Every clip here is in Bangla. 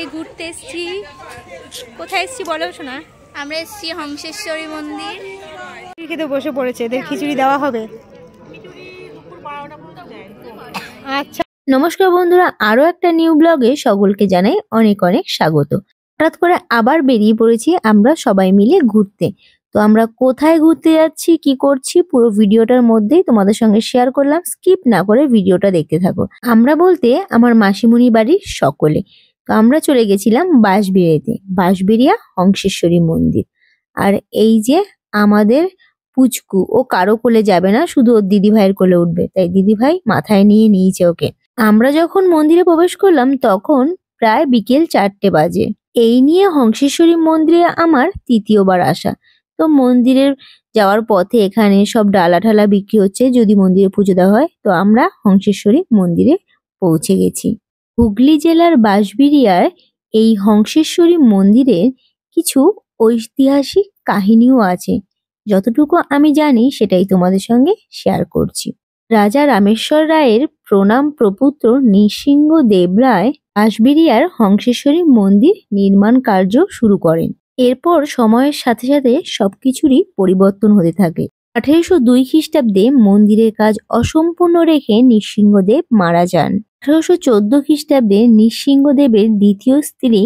এই ঘুরতে এসেছি। কোথায় এসেছি বলো শোনা? আমরা এসেছি হংসেশ্বরী মন্দির। খেতে বসে পড়েছে, এদের খিচুড়ি দেওয়া হবে। আচ্ছা, নমস্কার বন্ধুরা, আরো একটা নিউ ব্লগে সকলকে জানাই অনেক অনেক স্বাগত। হঠাৎ করে আবার বেরিয়ে পড়েছি আমরা সবাই মিলে ঘুরতে। তো আমরা কোথায় ঘুরতে যাচ্ছি, কি করছি, পুরো ভিডিওটার মধ্যেই তোমাদের সঙ্গে শেয়ার করলাম। স্কিপ না করে ভিডিওটা দেখতে থাকো। আমরা বলতে আমার মাসিমণি বাড়ির সকলে। তো আমরা চলে গেছিলাম বাঁশবেড়িয়াতে, বাঁশবেড়িয়া হংসেশ্বরী মন্দির। আর এই যে আমাদের পুচকু, ও কারো কোলে যাবে না, শুধু ওর দিদি ভাইয়ের কোলে উঠবে, তাই দিদি ভাই মাথায় নিয়ে নিয়েছে ওকে। আমরা যখন মন্দিরে প্রবেশ করলাম তখন প্রায় বিকেল 4টে বাজে। এই নিয়ে হংসেশ্বরী মন্দিরে আমার তৃতীয়বার আসা। তো মন্দিরের যাওয়ার পথে এখানে সব ডালা ঢালা বিক্রি হচ্ছে যদি মন্দিরে পুজো দেওয়া হয়। তো আমরা হংসেশ্বরী মন্দিরে পৌঁছে গেছি। হুগলি জেলার বাঁশবেড়িয়ার এই হংসেশ্বরী মন্দিরের কিছু ঐতিহাসিক কাহিনীও আছে। যতটুকু আমি জানি সেটাই তোমাদের সঙ্গে শেয়ার করছি। রাজা রামেশ্বর রায়ের প্রণাম প্রপুত্র নৃসিংহ দেব রায় বাঁশবেড়িয়ার হংসেশ্বরী মন্দির নির্মাণ কার্য শুরু করেন। এরপর সময়ের সাথে সাথে সবকিছুরই পরিবর্তন হতে থাকে। 1802 খ্রিস্টাব্দে মন্দিরের কাজ অসম্পূর্ণ রেখে নৃসিংহদেব মারা যান। 1814 খ্রিস্টাব্দে নৃসিংহদেবের দ্বিতীয় স্ত্রী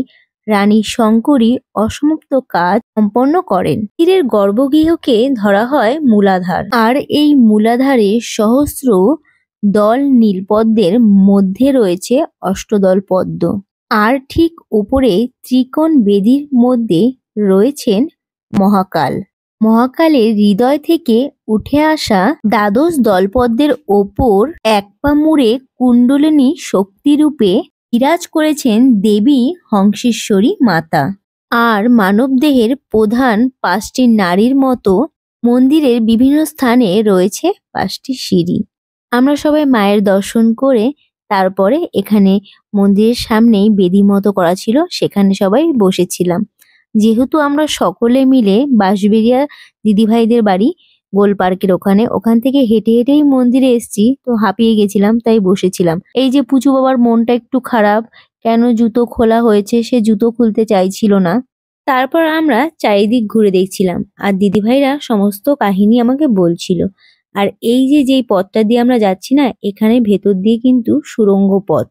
রানী শঙ্করী অসমাপ্ত কাজ সম্পন্ন করেন। মন্দিরের গর্ভগৃহকে ধরা হয় মূলাধার, আর এই মূলাধারে সহস্র দল নীলপদ্মের মধ্যে রয়েছে অষ্টদল পদ্ম। আর ঠিক উপরে ত্রিকোণ বেদির মধ্যে রয়েছেন মহাকাল। মহাকালের হৃদয় থেকে উঠে আসা দ্বাদশ দলপদ্মের ওপর এক পা মুড়ে কুণ্ডলিনী শক্তিরূপে বিরাজ করেছেন দেবী হংসেশ্বরী মাতা। আর মানবদেহের প্রধান 5টি নারীর মতো মন্দিরের বিভিন্ন স্থানে রয়েছে 5টি সিঁড়ি। আমরা সবাই মায়ের দর্শন করে তারপরে এখানে মন্দিরের সামনেই বেদি মতো করা ছিল, সেখানে সবাই বসেছিলাম। যেহেতু আমরা সকলে মিলে বাঁশবেড়িয়া দিদিভাইদের বাড়ি গোল পার্কের ওখান থেকে হেঁটে হেঁটেই মন্দিরে এসেছি, তো হাঁপিয়ে গেছিলাম তাই বসেছিলাম। এই যে পুচু বাবার মনটা একটু খারাপ, কেন জুতো খোলা হয়েছে, সে জুতো খুলতে চাইছিল না। তারপর আমরা চারিদিক ঘুরে দেখছিলাম আর দিদিভাইরা সমস্ত কাহিনী আমাকে বলছিল। আর এই যে যেই পথটা দিয়ে আমরা যাচ্ছি না, এখানে ভেতর দিয়ে কিন্তু সুড়ঙ্গ পথ।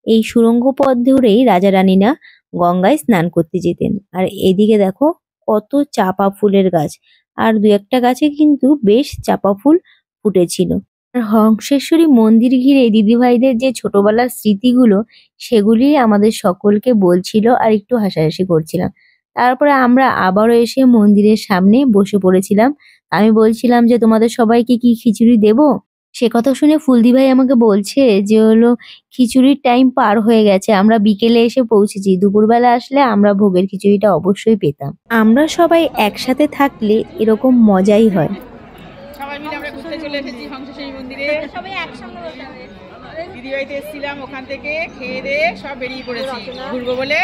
এই সুড়ঙ্গ পথ ধরেই রাজা রানীরা গঙ্গায় স্নান করতে যেতেন। আর এদিকে দেখো কত চাপা ফুলের গাছ, আর 2-1টা গাছে কিন্তু বেশ চাপা ফুল ফুটেছিল। আর হংসেশ্বরী মন্দির ঘিরে দিদিভাইদের যে ছোটবেলার স্মৃতিগুলো, সেগুলি আমাদের সকলকে বলছিল আর একটু হাসাহাসি করছিলাম। তারপরে আমরা আবারও এসে মন্দিরের সামনে বসে পড়েছিলাম। আমি বলছিলাম যে তোমাদের সবাইকে কি খিচুড়ি দেবো? সে কথা শুনে ফুলদি ভাই আমাকে বলছে যে হলো খিচুড়ির টাইম পার হয়ে গেছে, আমরা বিকেলে এসে পৌঁছেছি, দুপুরবেলা আসলে আমরা ভোগের খিচুড়িটা অবশ্যই পেতাম। আমরা সবাই একসাথে থাকলে এরকম মজাই হয়। সবাই মিলে আমরা ঘুরতে চলে এসেছি হংসেশ্বরী মন্দিরে। সবাই একসঙ্গে বসে হবে। দিদিবাড়িতে এসেছিলাম, ওখান থেকে খেয়ে দিয়ে সব বেরিয়ে পড়েছি ঘুরবো বলে।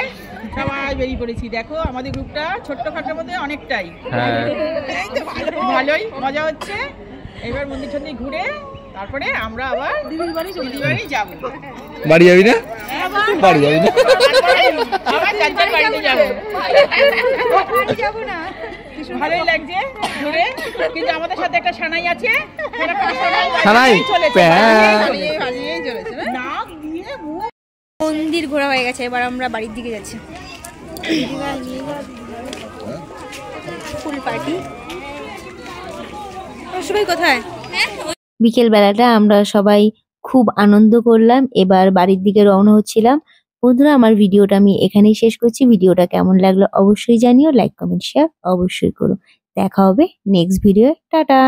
সবাই বেরিয়ে পড়েছি। দেখো আমাদের গ্রুপটা ছোট্টখাটোর মধ্যে অনেকটাই এই তো ভালোই মজা হচ্ছে। এবার মন্দির টন্দির ঘুরে তারপরে আমরা আবার দিদির বাড়ি যাবো। বাড়ি যাবি না? বাড়ি যাবি না? আবার যার বাড়িতে যাবো। ভালোই লাগছে ঘুরে, কিন্তু আমাদের সাথে একটা সানাই আছে। সানাই মন্দির ঘোরা হয়ে গেছে, এবার আমরা বাড়ির দিকে যাচ্ছি। ফুল পার্টি সবাই কোথায়? বিকেল বেলাটা আমরা সবাই খুব আনন্দ করলাম, এবার বাড়ির দিকে রওনা হচ্ছিলাম। বন্ধুরা, আমার ভিডিওটা আমি এখানেই শেষ করছি। ভিডিওটা কেমন লাগলো অবশ্যই জানিও, লাইক কমেন্ট শেয়ার অবশ্যই করো। দেখা হবে নেক্সট ভিডিও। টাটা।